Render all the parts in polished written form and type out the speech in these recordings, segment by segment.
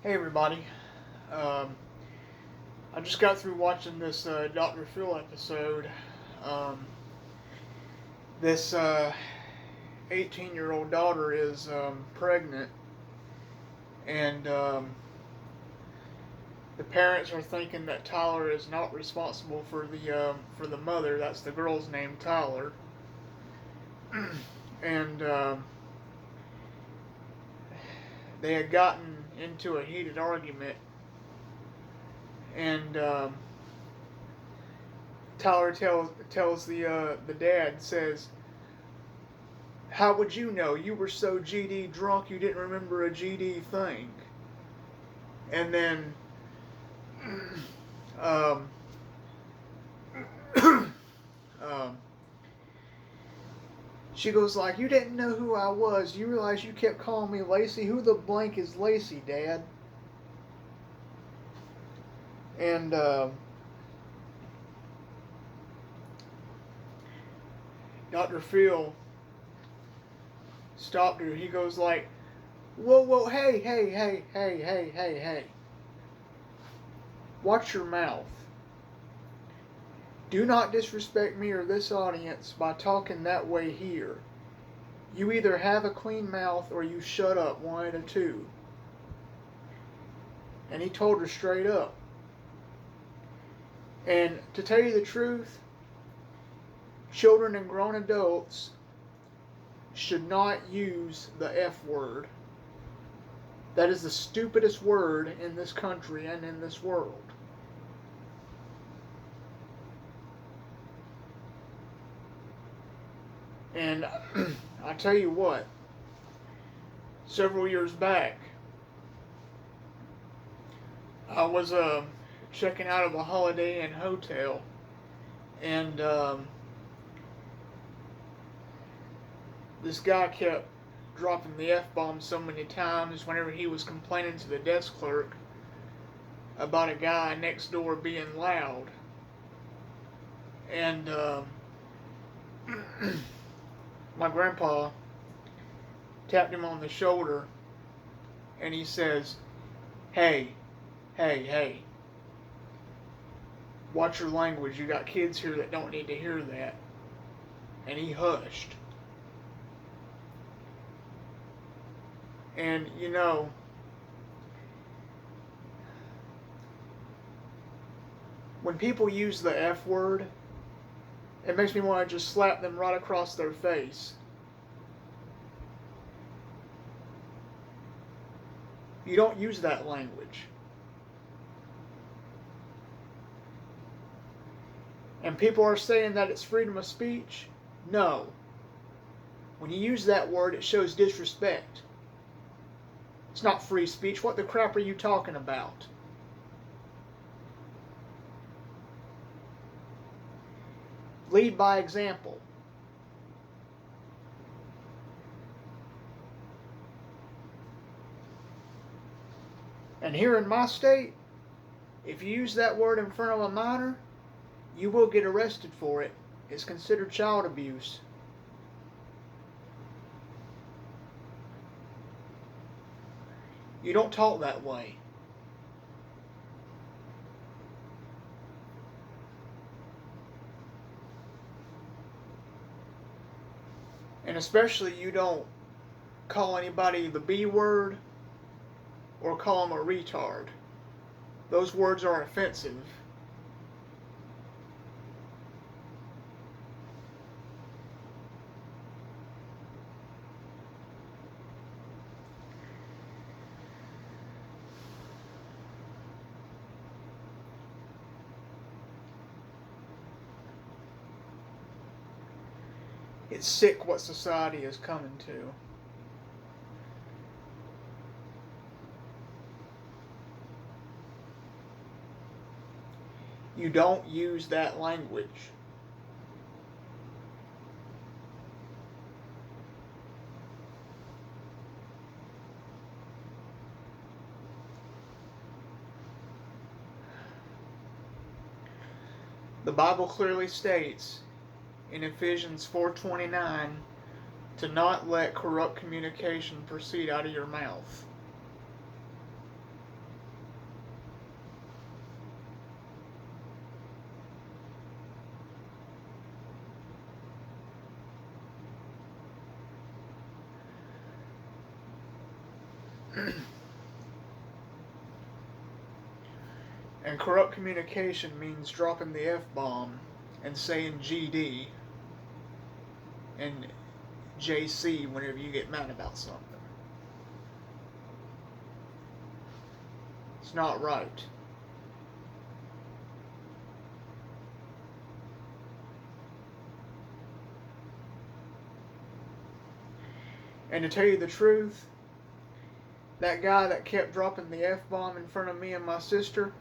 Hey everybody. Um, I just got through watching this Dr. Phil episode. Um, this 18-year-old daughter is pregnant, and the parents are thinking that Tyler is not responsible for the mother. That's the girl's name, Tyler. And they had gotten into a heated argument, and Tyler tells the dad, says, "How would you know? You were so GD drunk you didn't remember a GD thing." And then um, um, she goes like, "You didn't know who I was. You realize you kept calling me Lacey. Who the blank is Lacey, Dad?" And Dr. Phil stopped her. He goes like, "Whoa, whoa, hey, hey, hey, hey, hey, hey, hey. Watch your mouth. Do not disrespect me or this audience by talking that way here. You either have a clean mouth or you shut up, one out of two." And he told her straight up. And to tell you the truth, children and grown adults should not use the F word. That is the stupidest word in this country and in this world. And I tell you what, several years back, I was checking out of a Holiday Inn hotel, and this guy kept dropping the F-bomb so many times whenever he was complaining to the desk clerk about a guy next door being loud. And my grandpa tapped him on the shoulder and he says, "Hey, hey, hey, watch your language. You got kids here that don't need to hear that." And he hushed. And you know, when people use the F word, it makes me want to just slap them right across their face. You don't use that language. And people are saying that it's freedom of speech. No. When you use that word, it shows disrespect. It's not free speech. What the crap are you talking about? Lead by example. And here in my state, if you use that word in front of a minor, you will get arrested for it. It's considered child abuse. You don't talk that way. And especially you don't call anybody the B word or call them a retard. Those words are offensive. It's sick what society is coming to. You don't use that language. The Bible clearly states in Ephesians 4:29 to not let corrupt communication proceed out of your mouth. And corrupt communication means dropping the F-bomb and saying GD and JC whenever you get mad about something. It's not right. And to tell you the truth, that guy that kept dropping the F-bomb in front of me and my sister,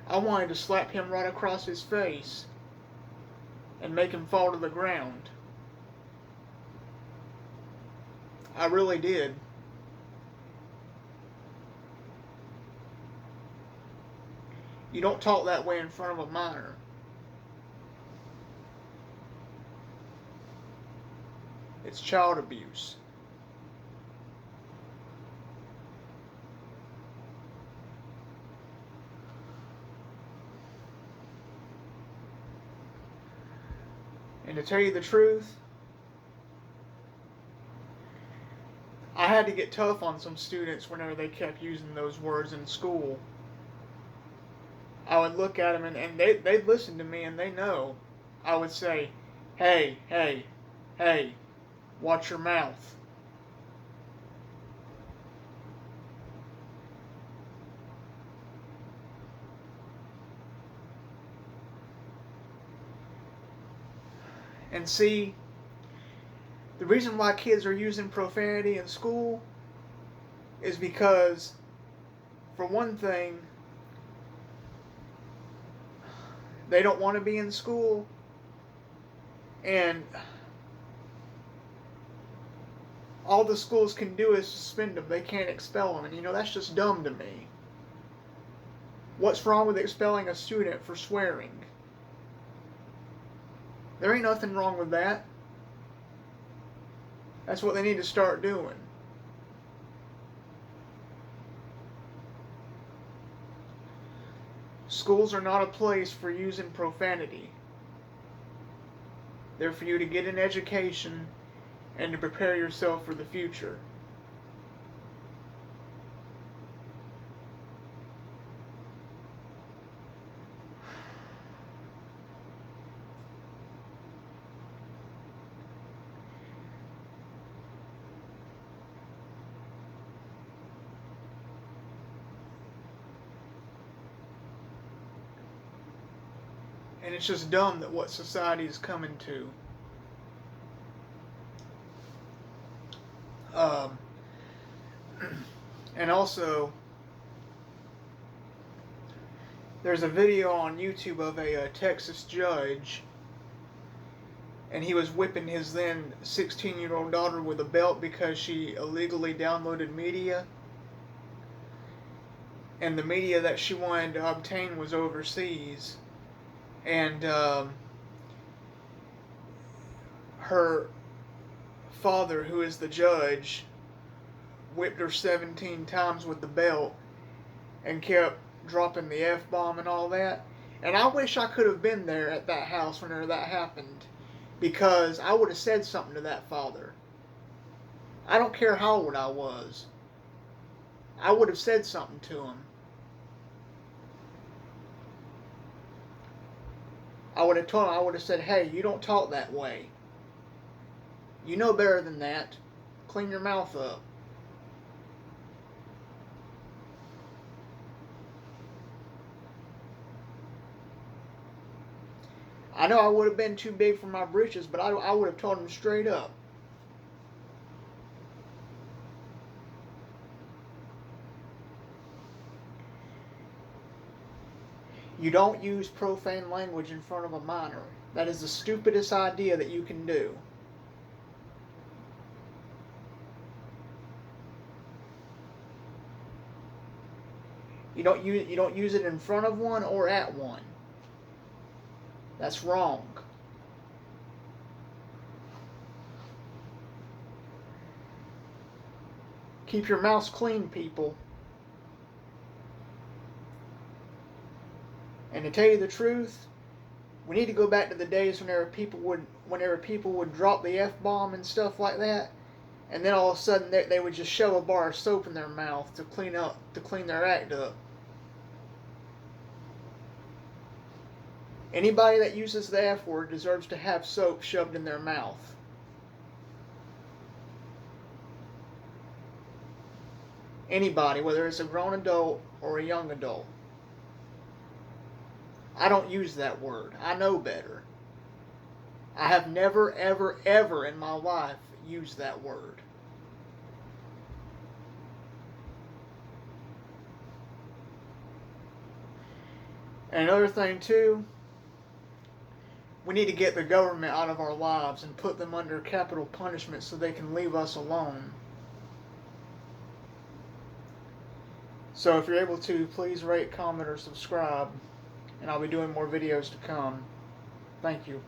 I wanted to slap him right across his face and make him fall to the ground. I really did. You don't talk that way in front of a minor. It's child abuse. And to tell you the truth, I had to get tough on some students whenever they kept using those words in school. I would look at them and they'd listen to me and they know. I would say, hey, hey, hey, watch your mouth. And see, the reason why kids are using profanity in school is because, for one thing, they don't want to be in school, and all the schools can do is suspend them. They can't expel them, and you know, that's just dumb to me. What's wrong with expelling a student for swearing? There ain't nothing wrong with that. That's what they need to start doing. Schools are not a place for using profanity. They're for you to get an education and to prepare yourself for the future. And it's just dumb that what society is coming to. And also, there's a video on YouTube of a Texas judge, and he was whipping his then 16-year-old daughter with a belt because she illegally downloaded media. And the media that she wanted to obtain was overseas. And her father, who is the judge, whipped her 17 times with the belt and kept dropping the F-bomb and all that. And I wish I could have been there at that house whenever that happened, because I would have said something to that father. I don't care how old I was. I would have said something to him. I would have told him, I would have said, hey, you don't talk that way. You know better than that. Clean your mouth up. I know I would have been too big for my britches, but I would have told him straight up. You don't use profane language in front of a minor. That is the stupidest idea that you can do. You don't use it in front of one or at one. That's wrong. Keep your mouths clean, people. And to tell you the truth, we need to go back to the days whenever people would drop the F-bomb and stuff like that, and then all of a sudden they would just shove a bar of soap in their mouth to clean their act up. Anybody that uses the F word deserves to have soap shoved in their mouth. Anybody, whether it's a grown adult or a young adult. I don't use that word. I know better. I have never, ever, ever in my life used that word. And another thing too, we need to get the government out of our lives and put them under capital punishment so they can leave us alone. So if you're able to, please rate, comment, or subscribe, and I'll be doing more videos to come. Thank you.